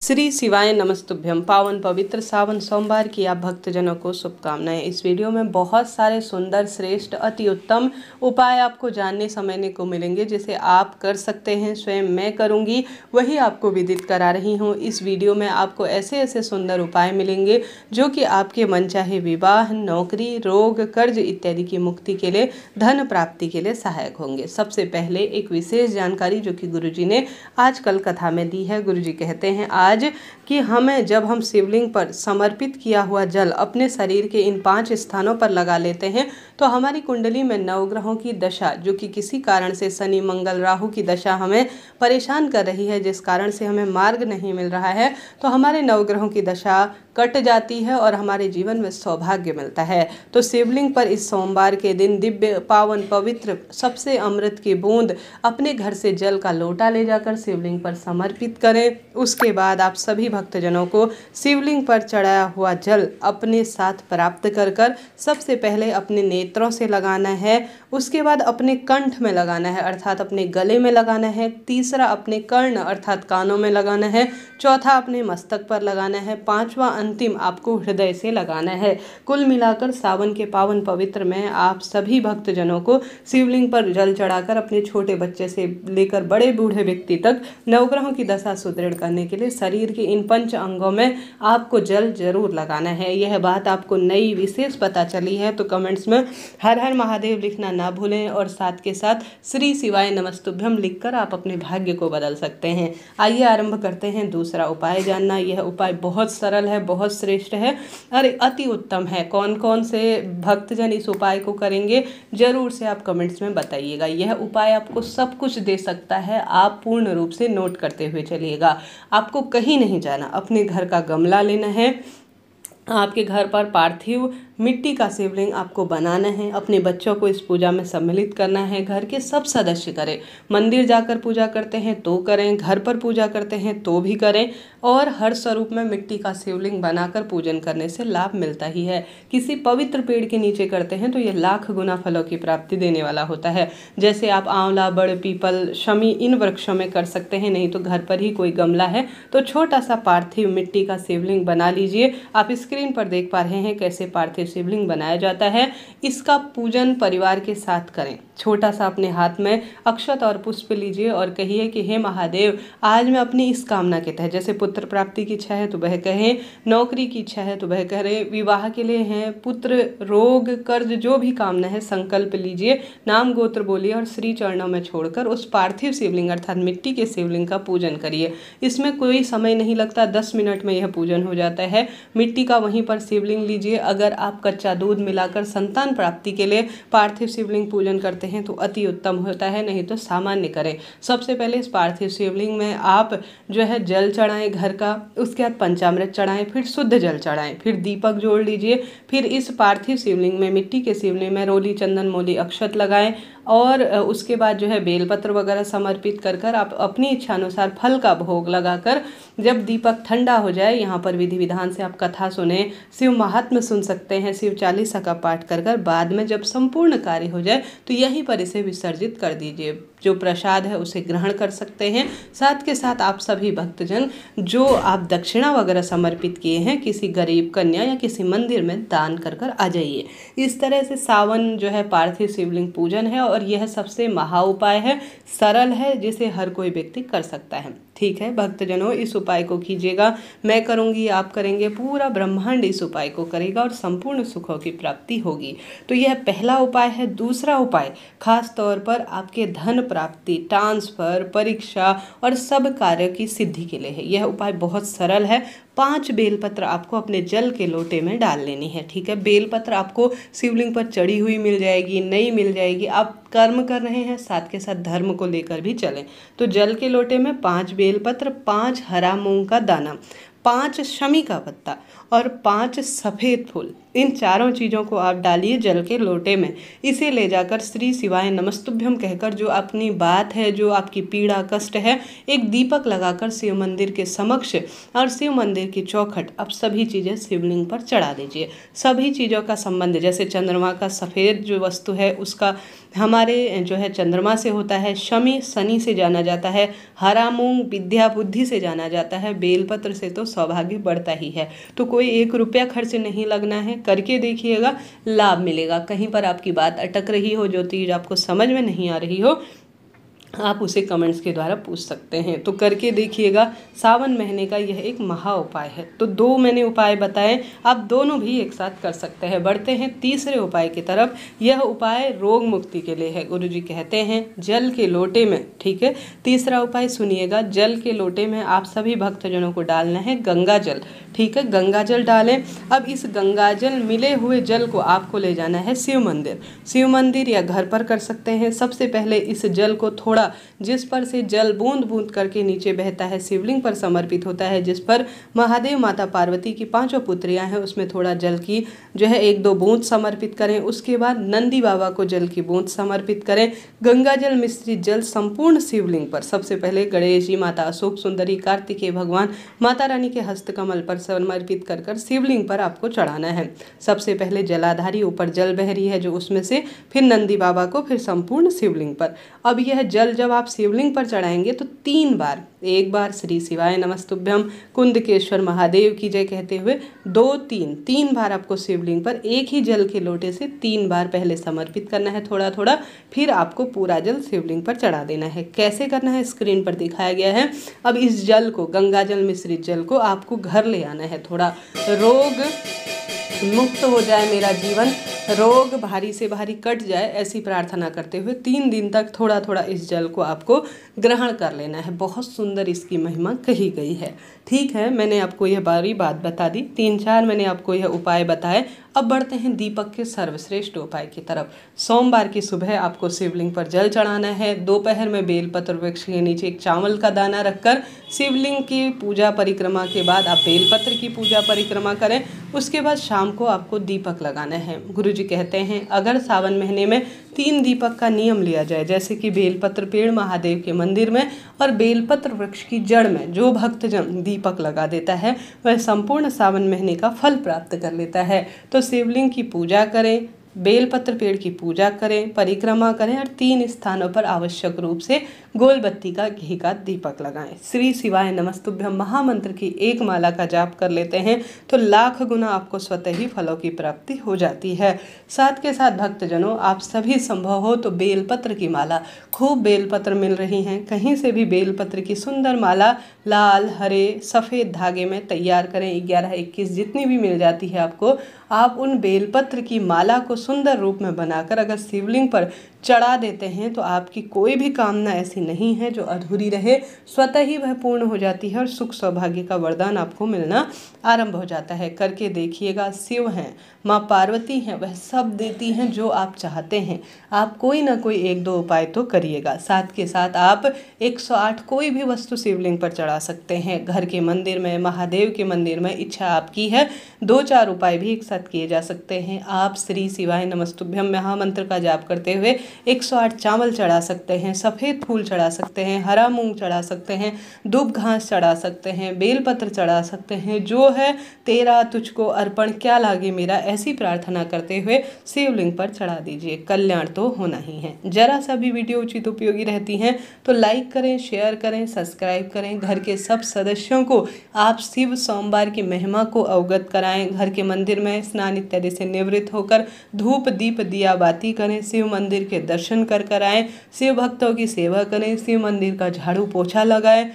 श्री शिवाय नमस्तुभ्यम। पावन पवित्र सावन सोमवार की आप भक्तजनों को शुभकामनाएं। इस वीडियो में बहुत सारे सुंदर, श्रेष्ठ, अति उत्तम उपाय आपको जानने समझने को मिलेंगे जिसे आप कर सकते हैं। स्वयं मैं करूंगी, वही आपको विदित करा रही हूं। इस वीडियो में आपको ऐसे ऐसे सुंदर उपाय मिलेंगे जो कि आपके मनचाहे विवाह, नौकरी, रोग, कर्ज इत्यादि की मुक्ति के लिए, धन प्राप्ति के लिए सहायक होंगे। सबसे पहले एक विशेष जानकारी जो कि गुरुजी ने आजकल कथा में दी है। गुरुजी कहते हैं आज कि हमें जब हम शिवलिंग पर समर्पित किया हुआ जल अपने शरीर के इन 5 स्थानों पर लगा लेते हैं तो हमारी कुंडली में नवग्रहों की दशा, जो कि किसी कारण से शनि, मंगल, राहु की दशा हमें परेशान कर रही है, जिस कारण से हमें मार्ग नहीं मिल रहा है, तो हमारे नवग्रहों की दशा कट जाती है और हमारे जीवन में सौभाग्य मिलता है। तो शिवलिंग पर इस सोमवार के दिन दिव्य, पावन, पवित्र, सबसे अमृत की बूंद अपने घर से जल का लोटा ले जाकर शिवलिंग पर समर्पित करें। उसके बाद आप सभी भक्तजनों को शिवलिंग पर चढ़ाया हुआ जल अपने साथ प्राप्त कर सबसे पहले अपने नेत्रों से लगाना है, उसके बाद अपने कंठ में लगाना है अर्थात अपने गले में लगाना है, तीसरा अपने कर्ण अर्थात कानों में लगाना है, चौथा अपने मस्तक पर लगाना है, पांचवा अंतिम आपको हृदय से लगाना है। कुल मिलाकर सावन के पावन पवित्र में आप सभी भक्तजनों को शिवलिंग पर जल चढ़ाकर अपने छोटे बच्चे से लेकर बड़े बूढ़े व्यक्ति तक नवग्रहों की दशा सुदृढ़ करने के लिए शरीर के इन 5 अंगों में आपको जल जरूर लगाना है। यह बात आपको नई विशेष पता चली है तो कमेंट्स में हर हर महादेव लिखना ना भूलें और साथ के साथ श्री शिवाय नमस्तुभ्यम लिखकर आप अपने भाग्य को बदल सकते हैं। आइए आरंभ करते हैं दूसरा उपाय जानना। यह उपाय बहुत सरल है, बहुत श्रेष्ठ है और अति उत्तम है। कौन कौन से भक्तजन इस उपाय को करेंगे जरूर से आप कमेंट्स में बताइएगा। यह उपाय आपको सब कुछ दे सकता है, आप पूर्ण रूप से नोट करते हुए चलिएगा। आपको कहीं नहीं जाना, अपने घर का गमला लेना है, आपके घर पर पार्थिव मिट्टी का शिवलिंग आपको बनाना है, अपने बच्चों को इस पूजा में सम्मिलित करना है। घर के सब सदस्य करें, मंदिर जाकर पूजा करते हैं तो करें, घर पर पूजा करते हैं तो भी करें और हर स्वरूप में मिट्टी का शिवलिंग बनाकर पूजन करने से लाभ मिलता ही है। किसी पवित्र पेड़ के नीचे करते हैं तो ये लाख गुना फलों की प्राप्ति देने वाला होता है। जैसे आप आंवला, बड़, पीपल, शमी इन वृक्षों में कर सकते हैं, नहीं तो घर पर ही कोई गमला है तो छोटा सा पार्थिव मिट्टी का शिवलिंग बना लीजिए। आप स्क्रीन पर देख पा रहे हैं कैसे पार्थिव शिवलिंग बनाया जाता है। इसका पूजन परिवार के साथ करें। छोटा सा अपने हाथ में अक्षत और पुष्प लीजिए और कहिए कि हे महादेव, आज मैं अपनी इस कामना के तहत, जैसे पुत्र प्राप्ति की इच्छा है तो वह कहें, नौकरी की इच्छा है तो वह करें, विवाह के लिए है, पुत्र, रोग, कर्ज, जो भी कामना है संकल्प लीजिए, नाम गोत्र बोलिए और श्री चरणों में छोड़कर उस पार्थिव शिवलिंग अर्थात मिट्टी के शिवलिंग का पूजन करिए। इसमें कोई समय नहीं लगता, 10 मिनट में यह पूजन हो जाता है। मिट्टी का वहीं पर शिवलिंग लीजिए। अगर आप कच्चा दूध मिलाकर संतान प्राप्ति के लिए पार्थिव शिवलिंग पूजन करते हैं तो अति उत्तम होता है, नहीं तो सामान्य करें। सबसे पहले इस पार्थिव शिवलिंग में आप जो है जल चढ़ाएं घर का, उसके बाद पंचामृत चढ़ाएं, फिर शुद्ध जल चढ़ाएं, फिर दीपक जोड़ लीजिए, फिर इस पार्थिव शिवलिंग में, मिट्टी के शिवलिंग में रोली, चंदन, मोली, अक्षत लगाएं और उसके बाद जो है बेलपत्र वगैरह समर्पित कर आप अपनी इच्छा अनुसार फल का भोग लगाकर जब दीपक ठंडा हो जाए, यहाँ पर विधि विधान से आप कथा सुने, शिव महात्म्य सुन सकते हैं, शिव चालीसा का पाठ कर बाद में जब संपूर्ण कार्य हो जाए तो यहीं पर इसे विसर्जित कर दीजिए। जो प्रसाद है उसे ग्रहण कर सकते हैं। साथ के साथ आप सभी भक्तजन जो आप दक्षिणा वगैरह समर्पित किए हैं किसी गरीब कन्या या किसी मंदिर में दान कर आ जाइए। इस तरह से सावन जो है पार्थिव शिवलिंग पूजन है और यह सबसे महा उपाय है, सरल है, जिसे हर कोई व्यक्ति कर सकता है। ठीक है भक्तजनों, इस उपाय को कीजिएगा। मैं करूंगी, आप करेंगे, पूरा ब्रह्मांड इस उपाय को करेगा और संपूर्ण सुखों की प्राप्ति होगी। तो यह पहला उपाय है। दूसरा उपाय खास तौर पर आपके धन प्राप्ति, ट्रांसफर, परीक्षा और सब कार्य की सिद्धि के लिए है। यह उपाय बहुत सरल है। 5 बेलपत्र आपको अपने जल के लोटे में डाल लेनी है। ठीक है, बेलपत्र आपको शिवलिंग पर चढ़ी हुई मिल जाएगी, नई मिल जाएगी। आप कर्म कर रहे हैं, साथ के साथ धर्म को लेकर भी चलें। तो जल के लोटे में 5 बेलपत्र, 5 हरा मूंग का दाना, 5 शमी का पत्ता और 5 सफ़ेद फूल इन चारों चीज़ों को आप डालिए जल के लोटे में। इसे ले जाकर श्री शिवाय नमस्तुभ्यम कहकर जो अपनी बात है, जो आपकी पीड़ा कष्ट है, एक दीपक लगाकर शिव मंदिर के समक्ष और शिव मंदिर की चौखट आप सभी चीज़ें शिवलिंग पर चढ़ा दीजिए। सभी चीज़ों का संबंध, जैसे चंद्रमा का सफ़ेद जो वस्तु है उसका हमारे जो है चंद्रमा से होता है, शमी शनि से जाना जाता है, हरा मूंग विद्या बुद्धि से जाना जाता है, बेलपत्र से तो सौभाग्य बढ़ता ही है। तो कोई 1 रुपया खर्च नहीं लगना है, करके देखिएगा, लाभ मिलेगा। कहीं पर आपकी बात अटक रही हो, जो चीज़ आपको समझ में नहीं आ रही हो, आप उसे कमेंट्स के द्वारा पूछ सकते हैं। तो करके देखिएगा, सावन महीने का यह एक महा उपाय है। तो 2 मैंने उपाय बताए, आप दोनों भी एक साथ कर सकते हैं। बढ़ते हैं तीसरे उपाय की तरफ। यह उपाय रोग मुक्ति के लिए है। गुरुजी कहते हैं जल के लोटे में, ठीक है, तीसरा उपाय सुनिएगा, जल के लोटे में आप सभी भक्तजनों को डालना है गंगा जल, ठीक है, गंगा जल डालें। अब इस गंगा जल मिले हुए जल को आपको ले जाना है शिव मंदिर। शिव मंदिर या घर पर कर सकते हैं। सबसे पहले इस जल को थोड़ा, जिस पर से जल बूंद बूंद करके नीचे बहता है, शिवलिंग पर समर्पित होता है, जिस पर महादेव माता पार्वती की 5 पुत्रियां हैं, उसमें थोड़ा जल की जो है 1-2 बूंद समर्पित करें। उसके बाद नंदी बाबा को जल की बूंद समर्पित करें। गंगा जल मिश्रित जल संपूर्ण शिवलिंग पर सबसे पहले गणेश जी, माता अशोक सुंदरी, कार्तिकेय भगवान, माता रानी के हस्तकमल पर समर्पित कर कर शिवलिंग पर आपको चढ़ाना है। सबसे पहले जलाधारी, ऊपर जल बह रही है जो उसमें से, फिर नंदी बाबा को, फिर संपूर्ण शिवलिंग पर। अब यह जल जब आप शिवलिंग पर चढ़ाएंगे तो 3 बार, 1 बार श्री शिवाय नमस्तुभ्यम, कुंदकेश्वर महादेव की जय कहते हुए 2-3 बार आपको शिवलिंग पर एक ही जल के लोटे से 3 बार पहले समर्पित करना है थोड़ा थोड़ा, फिर आपको पूरा जल शिवलिंग पर चढ़ा देना है। कैसे करना है स्क्रीन पर दिखाया गया है। अब इस जल को, गंगा जल मिश्रित जल को आपको घर ले आना है। थोड़ा रोग मुक्त हो जाए मेरा जीवन, रोग भारी से भारी कट जाए, ऐसी प्रार्थना करते हुए 3 दिन तक थोड़ा थोड़ा इस जल को आपको ग्रहण कर लेना है। बहुत सुंदर इसकी महिमा कही गई है। ठीक है, मैंने आपको यह बारी बात बता दी, 3-4 मैंने आपको यह उपाय बताए। अब बढ़ते हैं दीपक के सर्वश्रेष्ठ उपाय की तरफ। सोमवार की सुबह आपको शिवलिंग पर जल चढ़ाना है। दोपहर में बेलपत्र वृक्ष के नीचे एक चावल का दाना रखकर शिवलिंग की पूजा परिक्रमा के बाद आप बेलपत्र की पूजा परिक्रमा करें। उसके बाद शाम को आपको दीपक लगाना है। गुरुजी कहते हैं अगर सावन महीने में 3 दीपक का नियम लिया जाए, जैसे कि बेलपत्र पेड़ महादेव के मंदिर में और बेलपत्र वृक्ष की जड़ में जो भक्तजन दीपक लगा देता है वह संपूर्ण सावन महीने का फल प्राप्त कर लेता है। तो शिवलिंग की पूजा करें, बेलपत्र पेड़ की पूजा करें, परिक्रमा करें और 3 स्थानों पर आवश्यक रूप से गोल बत्ती का घी का दीपक लगाएं। श्री शिवाय नमस्तुभ्यम महामंत्र की 1 माला का जाप कर लेते हैं तो लाख गुना आपको स्वतः ही फलों की प्राप्ति हो जाती है। साथ के साथ भक्तजनों, आप सभी संभव हो तो बेलपत्र की माला, खूब बेलपत्र मिल रही हैं, कहीं से भी बेलपत्र की सुंदर माला लाल, हरे, सफ़ेद धागे में तैयार करें। 11-21 जितनी भी मिल जाती है आपको, आप उन बेलपत्र की माला को सुंदर रूप में बनाकर अगर शिवलिंग पर चढ़ा देते हैं तो आपकी कोई भी कामना ऐसी नहीं है जो अधूरी रहे, स्वतः ही वह पूर्ण हो जाती है और सुख सौभाग्य का वरदान आपको मिलना आरंभ हो जाता है। करके देखिएगा, शिव हैं, माँ पार्वती हैं, वह सब देती हैं जो आप चाहते हैं। आप कोई ना कोई 1-2 उपाय तो करिएगा। साथ के साथ आप 108 कोई भी वस्तु शिवलिंग पर चढ़ा सकते हैं। घर के मंदिर में, महादेव के मंदिर में, इच्छा आपकी है 2-4 उपाय भी एक साथ किए जा सकते हैं। आप श्री शिवाय नमस्तुभ्यम महामंत्र का जाप करते हुए 108 चावल चढ़ा सकते हैं, सफ़ेद फूल चढ़ा सकते हैं, हरा मूंग चढ़ा सकते हैं, दूब घास चढ़ा सकते हैं, बेलपत्र चढ़ा सकते हैं। जो है तेरा तुझको अर्पण क्या लागे मेरा, ऐसी प्रार्थना करते हुए शिवलिंग पर चढ़ा दीजिए। कल्याण तो होना ही है। जरा सा भी वीडियो उचित उपयोगी रहती हैं तो लाइक करें, शेयर करें, सब्सक्राइब करें। घर के सब सदस्यों को आप शिव सोमवार की महिमा को अवगत कराएं। घर के मंदिर में स्नान इत्यादि से निवृत्त होकर धूप दीप दिया बाती करें। शिव मंदिर के दर्शन कर आएँ। शिव भक्तों की सेवा करें। शिव मंदिर का झाड़ू पोछा लगाएं।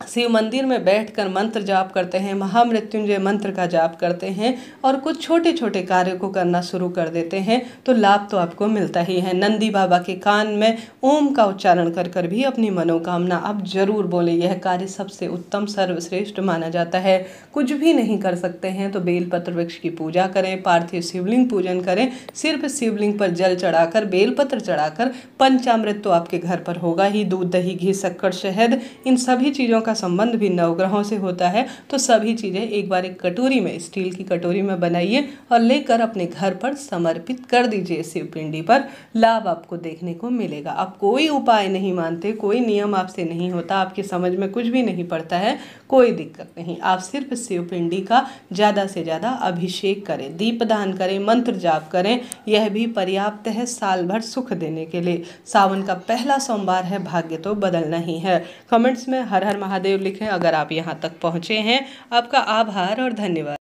शिव मंदिर में बैठकर मंत्र जाप करते हैं, महामृत्युंजय मंत्र का जाप करते हैं और कुछ छोटे छोटे कार्य को करना शुरू कर देते हैं तो लाभ तो आपको मिलता ही है। नंदी बाबा के कान में ओम का उच्चारण कर कर भी अपनी मनोकामना आप जरूर बोले। यह कार्य सबसे उत्तम सर्वश्रेष्ठ माना जाता है। कुछ भी नहीं कर सकते हैं तो बेलपत्र वृक्ष की पूजा करें, पार्थिव शिवलिंग पूजन करें, सिर्फ शिवलिंग पर जल चढ़ाकर, बेलपत्र चढ़ाकर, पंचामृत तो आपके घर पर होगा ही, दूध दही घी शक्कर शहद, इन सभी चीज़ों का आपका संबंध भी नवग्रहों से होता है तो सभी चीज़ें एक बार एक कटोरी में, स्टील की कटोरी में बनाइए और लेकर अपने घर पर समर्पित कर दीजिए शिवपिंडी पर। लाभ आपको देखने को मिलेगा। आप कोई उपाय नहीं मानते, कोई नियम आपसे नहीं होता, आपके समझ में कुछ भी नहीं पड़ता है, कोई दिक्कत नहीं। आप सिर्फ शिवपिंडी का ज़्यादा से ज़्यादा अभिषेक करें, दीपदान करें, मंत्र जाप करें, यह भी पर्याप्त है साल भर सुख देने के लिए। सावन का पहला सोमवार है, भाग्य तो बदलना ही है। कमेंट्स में हर हर महादेव लिखें। अगर आप यहाँ तक पहुँचे हैं, आपका आभार और धन्यवाद।